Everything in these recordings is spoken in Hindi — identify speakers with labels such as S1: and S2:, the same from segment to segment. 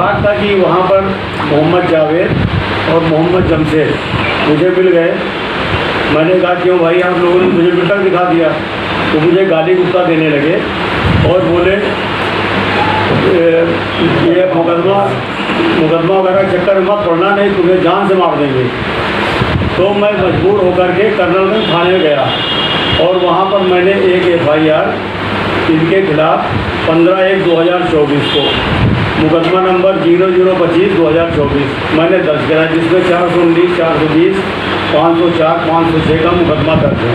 S1: इत्तेफाक था कि वहाँ पर मोहम्मद जावेद और मोहम्मद जमशेद मुझे मिल गए। मैंने कहा क्यों भाई आप लोगों ने मुझे मिलकर दिखा दिया, तो मुझे गाली गुप्ता देने लगे और बोले ये मुकदमा वगैरह चक्कर में मत पड़ना, नहीं तुम्हें जान से मार देंगे। तो मैं मजबूर होकर के कर्नलगंज थाने में गया और वहाँ पर मैंने एक FIR इनके खिलाफ 15/1/2024 को मुकदमा नंबर 0025/2024 मैंने दर्ज कराया, जिसमें 419, 420, 504, 506 का मुकदमा दर्ज है।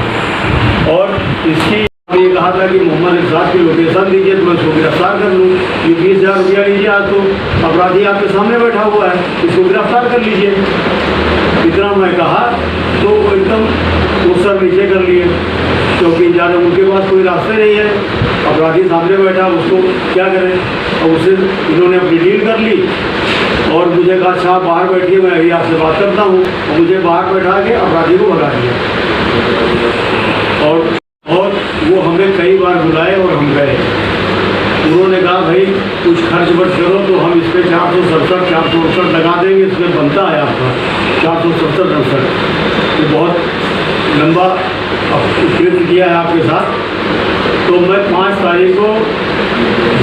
S1: और इसकी ये कहा था कि मोहम्मद इरशाद की लोकेशन दीजिए तो मैं उसको गिरफ्तार कर लूँ। ये 20,000 रुपया लीजिए, आज तो अपराधी आपके सामने बैठा हुआ है, इसको गिरफ्तार कर लीजिए। इतना मैं कहा तो वो एकदम वो सर नीचे कर लिए, क्योंकि जाने उनके पास कोई रास्ते नहीं है, अपराधी सामने बैठा, उसको क्या करें। और उसे इन्होंने अपनी डील कर ली और मुझे कहा अच्छा बाहर बैठिए, मैं अभी आपसे बात करता हूँ। और मुझे बाहर बैठा के अपराधी को भगा दिया और वो हमें कई बार बुलाए और हम गए। उन्होंने कहा भाई कुछ खर्च वर्च करो, तो हम इस पर 467 लगा देंगे, इसमें बनता है आपका 467। तो बहुत लंबा कृत्य किया है आपके साथ। तो मैं 5 तारीख को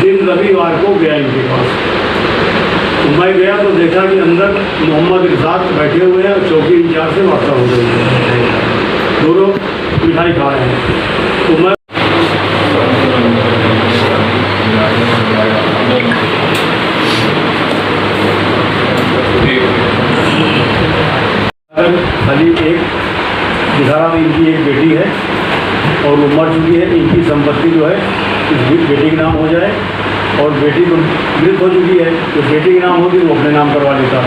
S1: दिन रविवार को गया इनके पास। तो मैं गया तो देखा कि अंदर मोहम्मद इरशाद बैठे हुए हैं और चौकी इंचार्ज से वार्ता हो रही है, दोनों मिठाई खा रहे हैं। तो मैं खाली एक दिखा रहा, इनकी एक बेटी है और वो मर चुकी है। इनकी संपत्ति जो है इस बेटी के नाम हो जाए, और बेटी तो मृत हो चुकी है, तो बेटी के नाम होगी वो अपने नाम करवा लेता।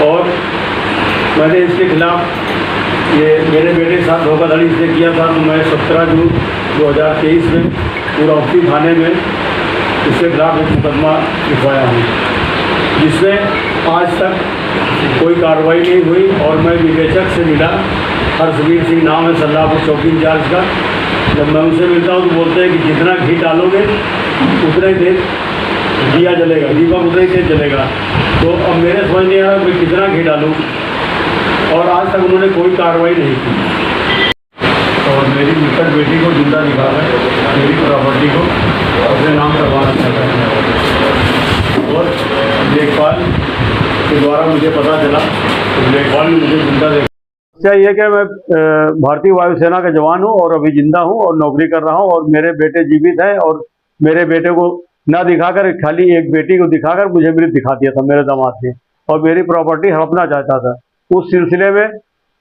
S1: और मैंने इसके खिलाफ ये मेरे बेटे के साथ धोखाधड़ी इसने किया था, तो मैं 17 जून 2023 में पूर्वौती थाने में इसके खिलाफ एक मुकदमा लिखवाया हूँ, जिसमें आज तक कोई कार्रवाई नहीं हुई। और मैं विवेचक से मिला, हर्षवीर सिंह नाम है, सल्लापुर चौकी इंचार्ज का। जब मैं उनसे मिलता हूँ तो बोलते हैं कि जितना घी डालोगे उतना ही देर दिया जलेगा, दीपक उतना ही तेज जलेगा। तो अब मेरे समझ नहीं आ रहा मैं कितना घी डालूँ, और आज तक उन्होंने कोई कार्रवाई नहीं की। और मेरी मृतक बेटी को जिंदा दिखाकर मेरी प्रॉपर्टी को अपने नाम करवाना चाहता है। और लेखपाल के द्वारा मुझे पता चला, तो लेखपाल ने मुझे जिंदा देखा। अच्छा ये कि मैं भारतीय वायुसेना का जवान हूँ और अभी जिंदा हूँ और नौकरी कर रहा हूँ, और मेरे बेटे जीवित हैं। और मेरे बेटे को ना दिखाकर, खाली एक बेटी को दिखाकर मुझे मृत दिखा दिया था मेरे दामाद ने, और मेरी प्रॉपर्टी हड़पना चाहता था। उस सिलसिले में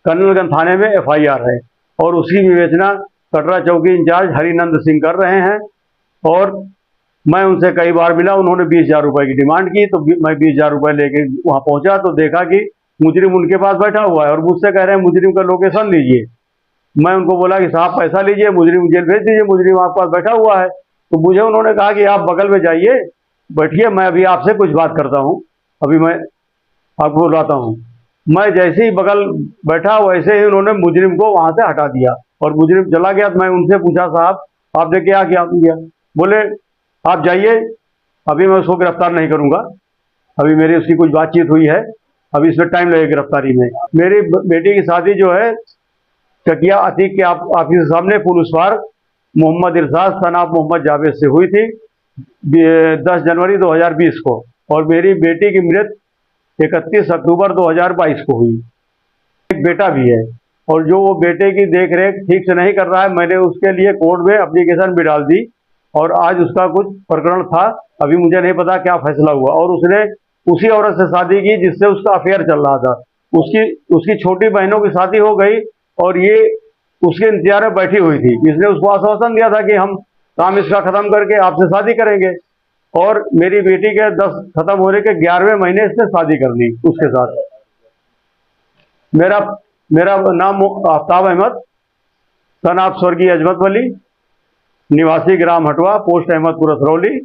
S1: कर्नलगंज थाने में FIR है, और उसकी विवेचना कटरा चौकी इंचार्ज हरिनंद सिंह कर रहे हैं। और मैं उनसे कई बार मिला, उन्होंने 20,000 रुपये की डिमांड की, तो मैं 20,000 रुपये लेके वहाँ पहुँचा तो देखा कि मुजरिम उनके पास बैठा हुआ है, और मुझसे कह रहे हैं मुजरिम का लोकेशन लीजिए। मैं उनको बोला कि साहब पैसा लीजिए, मुजरिम जेल भेज दीजिए, मुजरिम आपके पास बैठा हुआ है। तो मुझे उन्होंने कहा कि आप बगल में जाइए, बैठिए, मैं अभी आपसे कुछ बात करता हूँ, अभी मैं आपको बुलाता हूँ। मैं जैसे ही बगल बैठा वैसे ही उन्होंने मुजरिम को वहाँ से हटा दिया और मुजरिम चला गया। तो मैं उनसे पूछा साहब आपने क्या किया? बोले आप जाइए, अभी मैं उसको गिरफ्तार नहीं करूँगा, अभी मेरी उसकी कुछ बातचीत हुई है, अभी इसमें टाइम लगेगा गिरफ्तारी में। मेरी बेटी की शादी जो है चकिया अतीक के ऑफिस के सामने पुलिस पार्क मोहम्मद इरशाद सनाब मोहम्मद जावेद से हुई थी 10 जनवरी 2020 को, और मेरी बेटी की मृत 31 अक्टूबर 2022 को हुई। एक बेटा भी है, और जो वो बेटे की देख रेख ठीक से नहीं कर रहा है, मैंने उसके लिए कोर्ट में एप्लीकेशन भी डाल दी, और आज उसका कुछ प्रकरण था, अभी मुझे नहीं पता क्या फैसला हुआ। और उसने उसी औरत से शादी की जिससे उसका अफेयर चल रहा था। उसकी छोटी बहनों की शादी हो गई, और ये उसके इंतजार में बैठी हुई थी। इसने उसको आश्वासन दिया था कि हम काम इसका खत्म करके आपसे शादी करेंगे, और मेरी बेटी के 10 खत्म होने के 11वें महीने इसने शादी कर ली उसके साथ। मेरा नाम आफ्ताब अहमद, सन ऑफ स्वर्गीय अजमत वली, निवासी ग्राम हटवा, पोस्ट अहमदपुर असरौली।